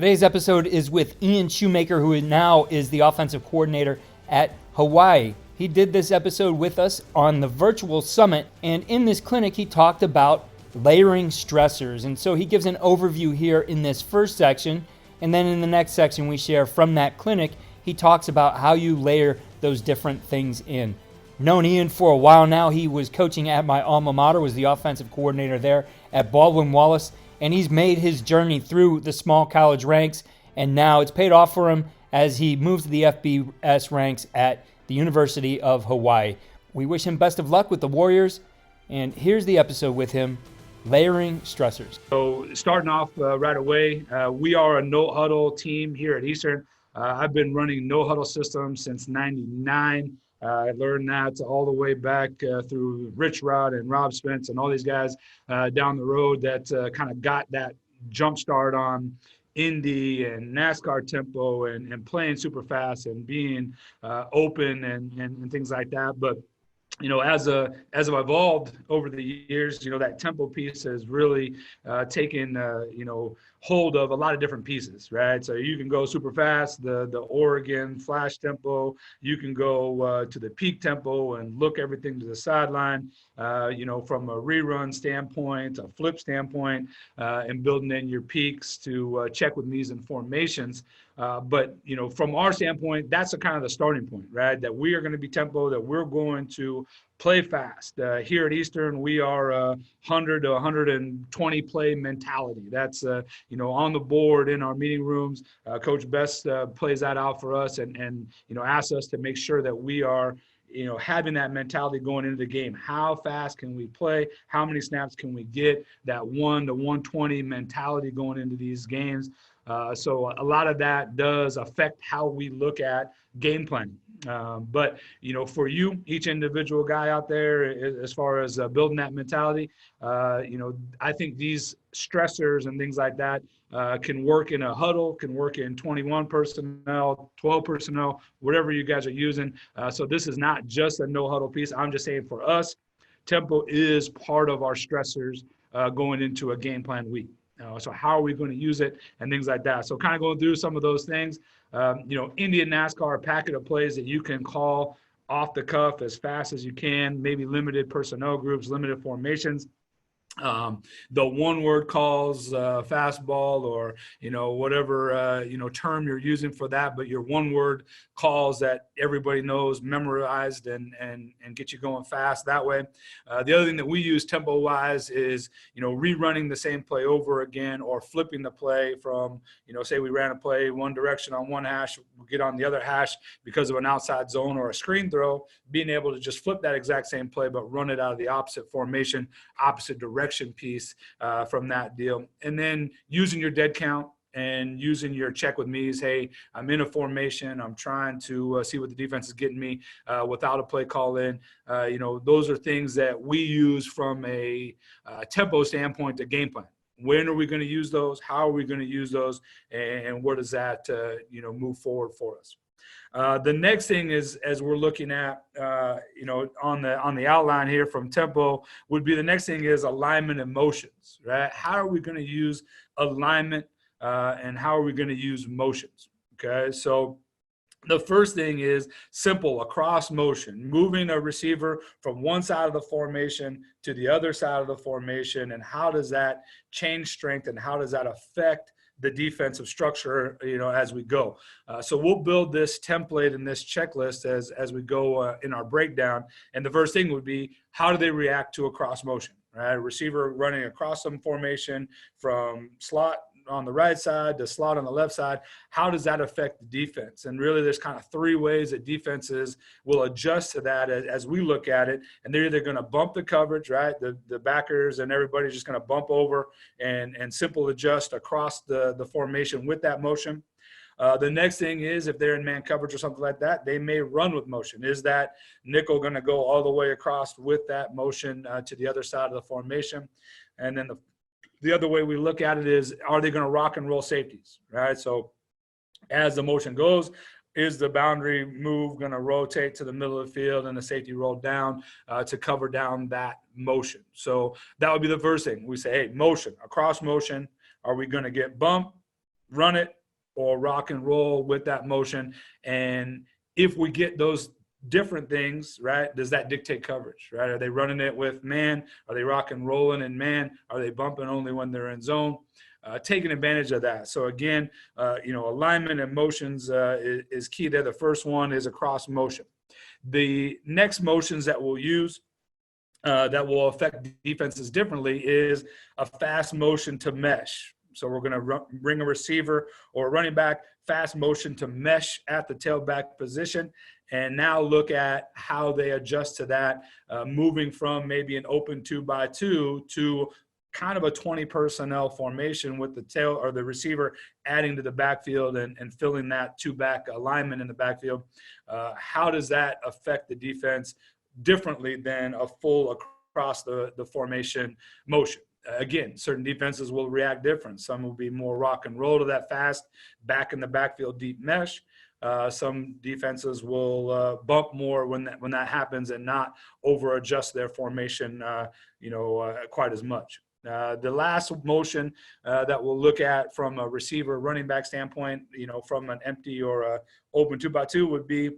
Today's episode is with Ian Shoemaker, who now is the offensive coordinator at Hawaii. He did this episode with us on the virtual summit, and in this clinic, he talked about layering stressors. And so he gives an overview here in this first section, and then in the next section we share from that clinic, he talks about how you layer those different things in. Known Ian for a while now. He was coaching at my alma mater, was the offensive coordinator there at Baldwin-Wallace, and he's made his journey through the small college ranks, and now it's paid off for him as he moves to the FBS ranks at the University of Hawaii. We wish him best of luck with the Warriors, and here's the episode with him, Layering Stressors. So starting off right away, we are a no-huddle team here at Eastern. I've been running no-huddle systems since '99. I learned that all the way back through Rich Rod and Rob Spence and all these guys down the road that kind of got that jump start on Indy and NASCAR tempo and playing super fast and being open and things like that. But you know, as I've evolved over the years, you know, that tempo piece has really taken, hold of a lot of different pieces, right? So you can go super fast, the Oregon flash tempo. You can go to the peak tempo and look everything to the sideline, from a rerun standpoint, a flip standpoint, and building in your peaks to check with me's and formations. But, you know, from our standpoint, that's kind of the starting point, right? That we are going to be tempo, that we're going to play fast. Here at Eastern, we are 100 to 120 play mentality. That's, on the board in our meeting rooms. Coach Best plays that out for us and asks us to make sure that we are, having that mentality going into the game. How fast can we play? How many snaps can we get? That 1 to 120 mentality going into these games. So a lot of that does affect how we look at game planning. But, for you, each individual guy out there, as far as building that mentality, I think these stressors and things like that can work in a huddle, can work in 21 personnel, 12 personnel, whatever you guys are using. So this is not just a no huddle piece. I'm just saying for us, tempo is part of our stressors going into a game plan week. So how are we going to use it and things like that. So kind of going through some of those things. Indian NASCAR, a packet of plays that you can call off the cuff as fast as you can, maybe limited personnel groups, limited formations. The one-word calls, fastball, or whatever term you're using for that, but your one-word calls that everybody knows, memorized, and get you going fast that way. The other thing that we use tempo-wise is rerunning the same play over again, or flipping the play from say we ran a play one direction on one hash, we'll get on the other hash because of an outside zone or a screen throw, being able to just flip that exact same play but run it out of the opposite formation, opposite direction piece from that deal. And then using your dead count and using your check with me's. Hey, I'm in a formation. I'm trying to see what the defense is getting me without a play call in. Those are things that we use from a tempo standpoint to game plan. When are we going to use those? How are we going to use those? And where does that, move forward for us? The next thing is, as we're looking at, on the outline here from tempo, would be the next thing is alignment and motions, right? How are we going to use alignment and how are we going to use motions? Okay, so the first thing is simple, a cross motion, moving a receiver from one side of the formation to the other side of the formation, and how does that change strength and how does that affect the defensive structure, as we go. So we'll build this template and this checklist as we go in our breakdown. And the first thing would be, how do they react to a cross motion, right? A receiver running across some formation from slot on the right side to slot on the left side. How does that affect the defense? And really there's kind of three ways that defenses will adjust to that as we look at it. And they're either going to bump the coverage, right? The backers and everybody's just going to bump over and simple adjust across the formation with that motion. The next thing is, if they're in man coverage or something like that, they may run with motion. Is that nickel going to go all the way across with that motion to the other side of the formation? And then the other way we look at it is, are they going to rock and roll safeties, right? So as the motion goes, is the boundary move going to rotate to the middle of the field and the safety roll down to cover down that motion? So that would be the first thing. We say, hey, motion, across motion. Are we going to get bumped? run it or rock and roll with that motion. And if we get those different things, right, does that dictate coverage, right? Are they running it with man? Are they rock and rolling in man? Are they bumping only when they're in zone? Taking advantage of that. So again, alignment and motions is key there. The first one is a cross motion. The next motions that we'll use that will affect defenses differently is a fast motion to mesh. So we're going to bring a receiver or a running back, fast motion to mesh at the tailback position, and now look at how they adjust to that, moving from maybe an open 2x2 to kind of a 20 personnel formation with the tail or the receiver adding to the backfield and filling that two-back alignment in the backfield. How does that affect the defense differently than a full across the formation motion? Again, certain defenses will react different. Some will be more rock and roll to that fast back in the backfield deep mesh. Some defenses will bump more when that happens and not over adjust their formation, quite as much. The last motion that we'll look at from a receiver running back standpoint, from an empty or a open 2x2 would be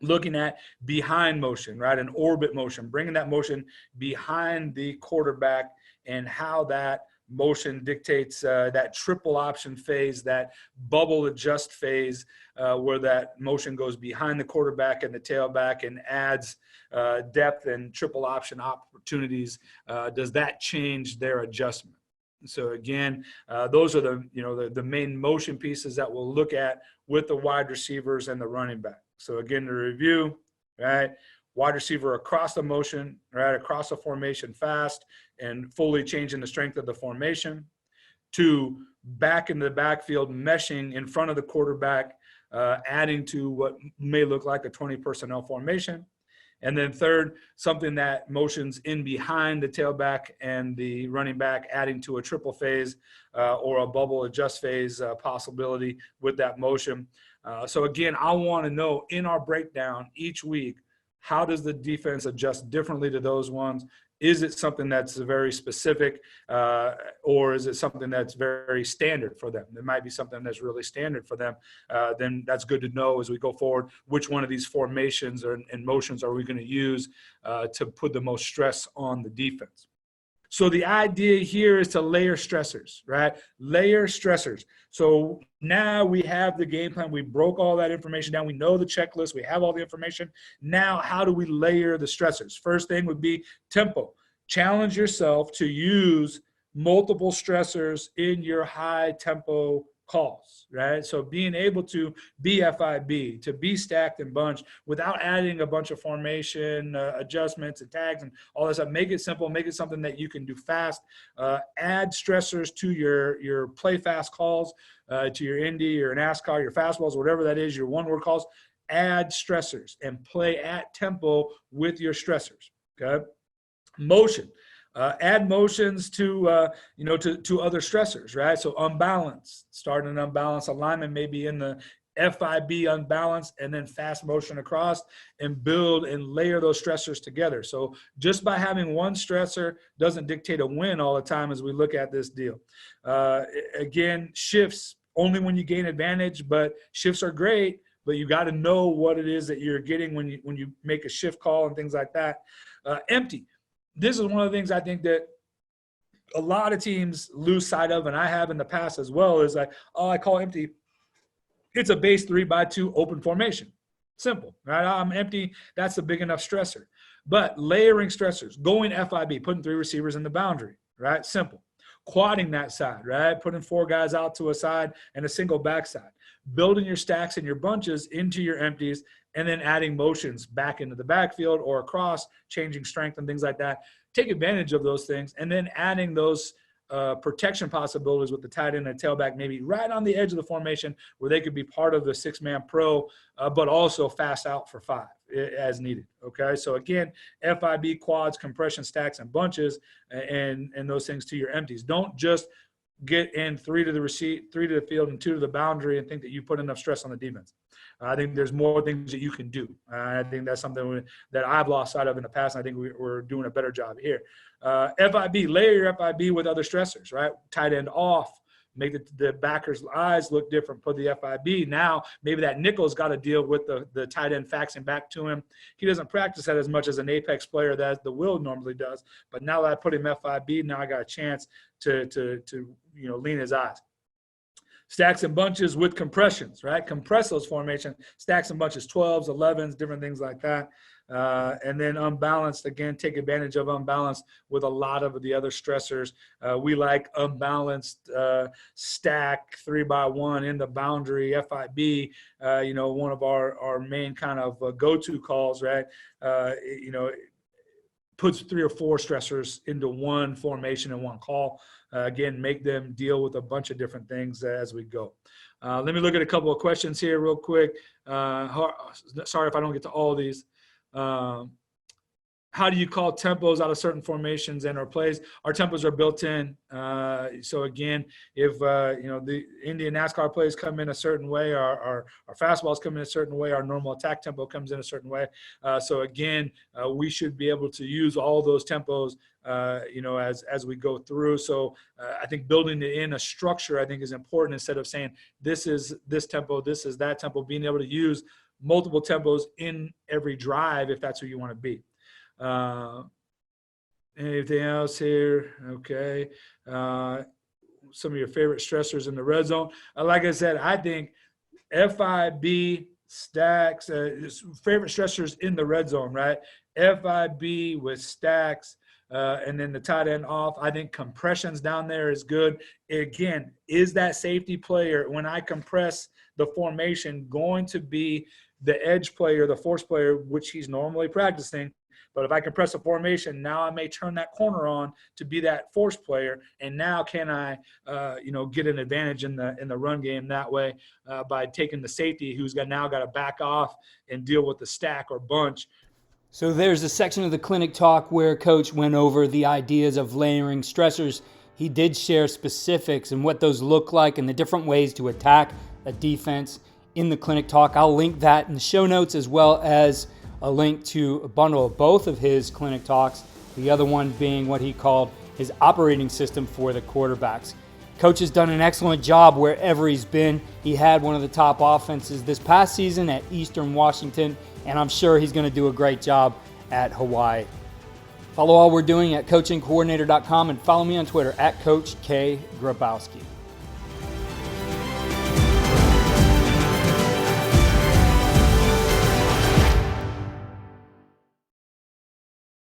looking at behind motion, right? An orbit motion, bringing that motion behind the quarterback and how that motion dictates that triple option phase, that bubble adjust phase, where that motion goes behind the quarterback and the tailback and adds depth and triple option opportunities. Does that change their adjustment? So again, those are the main motion pieces that we'll look at with the wide receivers and the running back. So again, to review, right? Wide receiver across the motion, right? Across the formation fast and fully changing the strength of the formation. 2, back in the backfield, meshing in front of the quarterback, adding to what may look like a 20 personnel formation. And then 3rd, something that motions in behind the tailback and the running back, adding to a triple phase or a bubble adjust phase possibility with that motion. So again, I want to know in our breakdown each week, how does the defense adjust differently to those ones? Is it something that's very specific or is it something that's very standard for them? There might be something that's really standard for them. Then that's good to know as we go forward, which one of these formations and motions are we going to use to put the most stress on the defense. So the idea here is to layer stressors, right? Layer stressors. So now we have the game plan. We broke all that information down. We know the checklist. We have all the information. Now, how do we layer the stressors? First thing would be tempo. Challenge yourself to use multiple stressors in your high tempo calls, right? So being able to be FIB, to be stacked and bunched without adding a bunch of formation adjustments and tags and all this stuff. Make it simple, make it something that you can do fast. Add stressors to your play fast calls, to your indie, your NASCAR, your fastballs, whatever that is, your one word calls. Add stressors and play at tempo with your stressors, okay? Motion. Add motions to other stressors, right? So unbalanced, starting an unbalanced alignment, maybe in the FIB unbalanced, and then fast motion across and build and layer those stressors together. So just by having one stressor doesn't dictate a win all the time as we look at this deal. Again, shifts only when you gain advantage, but shifts are great, but you got to know what it is that you're getting when you make a shift call and things like that. Empty. This is one of the things I think that a lot of teams lose sight of, and I have in the past as well, is like, oh, I call empty. It's a base 3x2 open formation. Simple, right? I'm empty. That's a big enough stressor. But layering stressors, going FIB, putting 3 receivers in the boundary, right? Simple. Quadding that side, right? Putting 4 guys out to a side and a single backside. Building your stacks and your bunches into your empties, and then adding motions back into the backfield or across, changing strength and things like that. Take advantage of those things, and then adding those protection possibilities with the tight end and tailback, maybe right on the edge of the formation where they could be part of the 6-man pro, but also fast out for 5 as needed. Okay. So again, FIB, quads, compression, stacks, and bunches, and those things to your empties. Don't just get in 3 to the field and 2 to the boundary and think that you put enough stress on the defense. I think there's more things that you can do. I think that's something that I've lost sight of in the past, and I think we're doing a better job here. FIB, layer your FIB with other stressors, right? Tight end off, make the backer's eyes look different, put the FIB. Now, maybe that nickel's got to deal with the tight end faxing back to him. He doesn't practice that as much as an apex player that the Will normally does. But now that I put him FIB, now I got a chance to lean his eyes. Stacks and bunches with compressions, right? Compress those formations, stacks and bunches, 12s, 11s, different things like that. And then unbalanced, again, take advantage of unbalanced with a lot of the other stressors. We like unbalanced stack 3x1 in the boundary, FIB, one of our main kind of go-to calls, right? Puts 3 or 4 stressors into one formation and one call. Again, make them deal with a bunch of different things as we go. Let me look at a couple of questions here real quick. Sorry if I don't get to all of these. How do you call tempos out of certain formations and or plays? Our tempos are built in. So again, if the Indian NASCAR plays come in a certain way, our fastballs come in a certain way, our normal attack tempo comes in a certain way. So again, we should be able to use all those tempos, as we go through. So I think building in a structure, I think, is important instead of saying this is this tempo, this is that tempo. Being able to use multiple tempos in every drive if that's who you want to be. Anything else here? Okay. Some of your favorite stressors in the red zone. Like I said, I think FIB, stacks, favorite stressors in the red zone, right? FIB with stacks, and then the tight end off. I think compressions down there is good. Again, is that safety player, when I compress the formation, going to be the edge player, the force player, which he's normally practicing? But if I compress a formation, now I may turn that corner on to be that force player. And now can I, get an advantage in the run game that way by taking the safety who's now got to back off and deal with the stack or bunch. So there's a section of the clinic talk where Coach went over the ideas of layering stressors. He did share specifics and what those look like and the different ways to attack a defense in the clinic talk. I'll link that in the show notes, as well as a link to a bundle of both of his clinic talks, the other one being what he called his operating system for the quarterbacks. Coach has done an excellent job wherever he's been. He had one of the top offenses this past season at Eastern Washington, and I'm sure he's going to do a great job at Hawaii. Follow all we're doing at coachingcoordinator.com and follow me on Twitter at Coach K. Grabowski.